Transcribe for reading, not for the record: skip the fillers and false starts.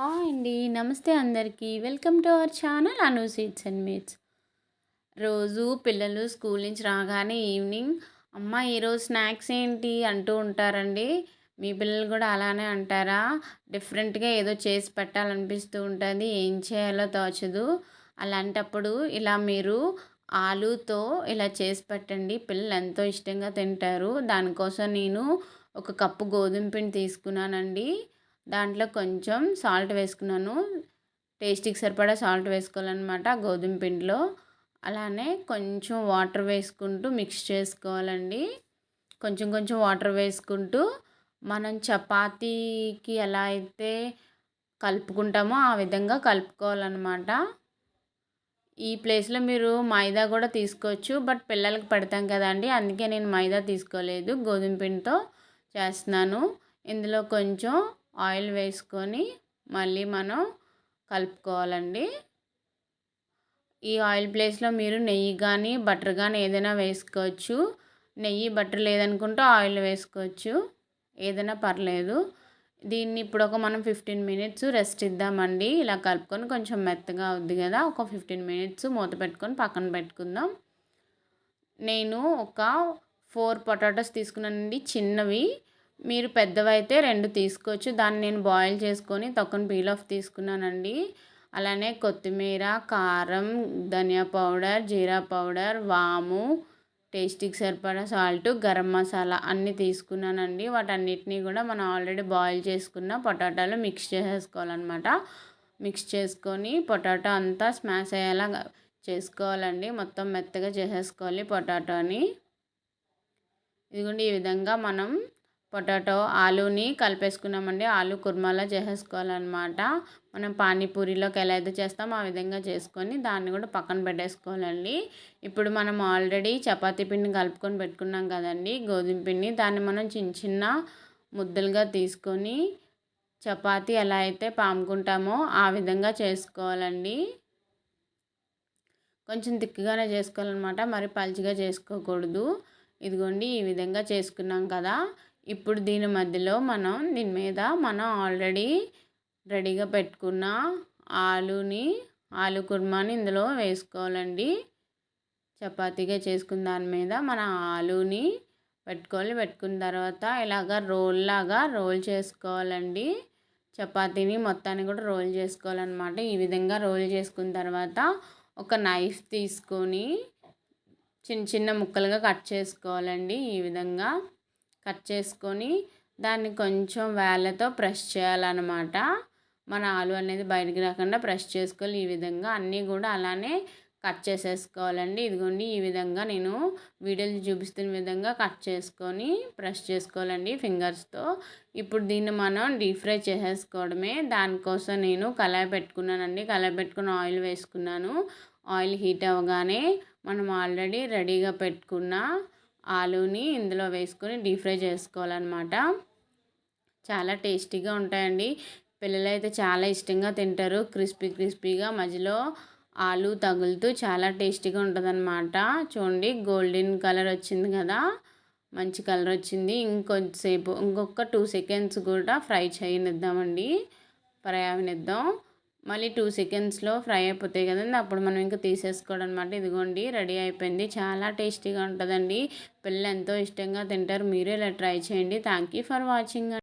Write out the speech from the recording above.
Hi అండి. నమస్తే అందరికీ. Welcome to our channel Anu seeds and meats. రోజు పిల్లలు స్కూల్ నుంచి రాగానే ఈవినింగ్ అమ్మ ఈరోజు స్నాక్స్ ఏంటి అంటూ ఉంటారండి. మీ పిల్లలు కూడా అలానే అంటారా? డిఫరెంట్గా ఏదో చేసి పెట్టాలనిపిస్తూ ఉంటుంది. ఏం చేయాలో తోచదు. అలాంటప్పుడు ఇలా మీరు ఆలూతో ఇలా చేసి పెట్టండి. పిల్లలు ఎంతో ఇష్టంగా తింటారు. దానికోసం నేను ఒక కప్పు గోధుమ పిండి తీసుకున్నానండి. దాంట్లో కొంచెం సాల్ట్ వేసుకున్నాను. టేస్ట్‌కి సరిపడా సాల్ట్ వేసుకోవాలనమాట గోధుమ పిండిలో. అలానే కొంచెం వాటర్ వేసుకుంటూ మిక్స్ చేసుకోవాలండి. కొంచెం కొంచెం వాటర్ వేసుకుంటూ మనం చపాతీకి ఎలా అయితే కలుపుకుంటామో ఆ విధంగా కలుపుకోవాలనమాట. ఈ ప్లేస్‌లో మీరు మైదా కూడా తీసుకోవచ్చు. బట్ పిల్లలకి పెడతాం కదండీ! అందుకే నేను మైదా తీసుకోలేదు. గోధుమ పిండితో చేస్తున్నాను. ఇందులో కొంచెం ఆయిల్ వేసుకొని మళ్ళీ మనం కలుపుకోవాలండి. ఈ ఆయిల్ ప్లేస్‌లో మీరు నెయ్యి కానీ బటర్ కానీ ఏదైనా వేసుకోవచ్చు. నెయ్యి బటర్ లేదనుకుంటే ఆయిల్ వేసుకోవచ్చు. ఏదైనా పర్లేదు. దీన్ని ఇప్పుడు మనం 15 మినిట్స్ రెస్ట్ ఇద్దామండి. ఇలా కలుపుకొని కొంచెం మెత్తగా అవుద్ది కదా! ఒక 15 మినిట్స్ మూత పెట్టుకొని పక్కన పెట్టుకుందాం. నేను ఒక 4 పొటాటోస్ తీసుకున్నానండి చిన్నవి. మీరు పెద్దవైతే 2 తీసుకోవచ్చు. దాన్ని నేను బాయిల్ చేసుకొని తొక్కను పీల్ ఆఫ్ తీసుకున్నానండి. అలానే కొత్తిమీర, కారం, ధనియా పౌడర్, జీరా పౌడర్, వాము, టేస్ట్‌కి సరిపడా సాల్ట్, గరం మసాలా అన్నీ తీసుకున్నానండి. వాటన్నిటిని కూడా మనం ఆల్రెడీ బాయిల్ చేసుకున్న పొటాటోలో మిక్స్ చేసేసుకోవాలన్నమాట. మిక్స్ చేసుకొని పొటాటో అంతా స్మాష్ అయ్యేలా చేసుకోవాలండి. మొత్తం మెత్తగా చేసేసుకోవాలి పొటాటోని. ఇదిగోండి ఈ విధంగా మనం పొటాటో ఆలూని కలిపేసుకున్నామండి. ఆలూ కుర్మాలా చేసేసుకోవాలన్నమాట. మనం పానీపూరిలోకి ఎలా అయితే చేస్తామో ఆ విధంగా చేసుకొని దాన్ని కూడా పక్కన పెట్టేసుకోవాలండి. ఇప్పుడు మనం ఆల్రెడీ చపాతీ పిండిని కలుపుకొని పెట్టుకున్నాం కదండి గోధుమ పిండి. దాన్ని మనం చిన్న చిన్న ముద్దలుగా తీసుకొని చపాతీ ఎలా అయితే పాముకుంటామో ఆ విధంగా చేసుకోవాలండి. కొంచెం తిక్కుగానే చేసుకోవాలన్నమాట. మరి పలుచగా చేసుకోకూడదు. ఇదిగోండి ఈ విధంగా చేసుకున్నాం కదా! ఇప్పుడు దీని మధ్యలో దీని మీద మనం ఆల్రెడీ రెడీగా పెట్టుకున్న ఆలూ కుర్మాని ఇందులో వేసుకోవాలండి. చపాతీగా చేసుకున్న దాని మీద మన ఆలూని పెట్టుకోవాలి. పెట్టుకున్న తర్వాత ఇలాగ రోల్ చేసుకోవాలండి. చపాతీని మొత్తాన్ని కూడా రోల్ చేసుకోవాలన్నమాట. ఈ విధంగా రోల్ చేసుకున్న తర్వాత ఒక నైఫ్ తీసుకొని చిన్న చిన్న ముక్కలుగా కట్ చేసుకోవాలండి. ఈ విధంగా కట్ చేసుకొని దాన్ని కొంచెం వేళ్ళతో ప్రెస్ చేయాలన్నమాట. మన ఆలు అనేది బయటికి రాకుండా ప్రెస్ చేసుకోవాలి. ఈ విధంగా అన్నీ కూడా అలానే కట్ చేసేసుకోవాలండి. ఇదిగోండి ఈ విధంగా నేను వీడియోలో చూపిస్తున్న విధంగా కట్ చేసుకొని ప్రెస్ చేసుకోవాలండి ఫింగర్స్తో. ఇప్పుడు దీన్ని మనం డీప్ ఫ్రై చేసేసుకోవడమే. దానికోసం నేను కళాయి పెట్టుకున్నానండి. కళాయి పెట్టుకుని ఆయిల్ వేసుకున్నాను. ఆయిల్ హీట్ అవ్వగానే మనం ఆల్రెడీ రెడీగా పెట్టుకున్న ఆలూని ఇందులో వేసుకొని డీప్ ఫ్రై చేసుకోవాలన్నమాట. చాలా టేస్టీగా ఉంటాయండి. పిల్లలైతే చాలా ఇష్టంగా తింటారు. క్రిస్పీగా మధ్యలో ఆలు తగులుతూ చాలా టేస్టీగా ఉంటుందన్నమాట. చూడండి గోల్డెన్ కలర్ వచ్చింది కదా! మంచి కలర్ వచ్చింది. ఇంకొక 2 సెకండ్స్ కూడా ఫ్రై అవనిద్దాం. మళ్ళీ 2 సెకండ్స్లో ఫ్రై అయిపోతాయి కదండి. అప్పుడు మనం ఇంకా తీసేసుకోవడం అనమాట. ఇదిగోండి రెడీ అయిపోయింది. చాలా టేస్టీగా ఉంటుందండి. పిల్లలు ఎంతో ఇష్టంగా తింటారు. మీరు ఇలా ట్రై చేయండి. Thank you for watching.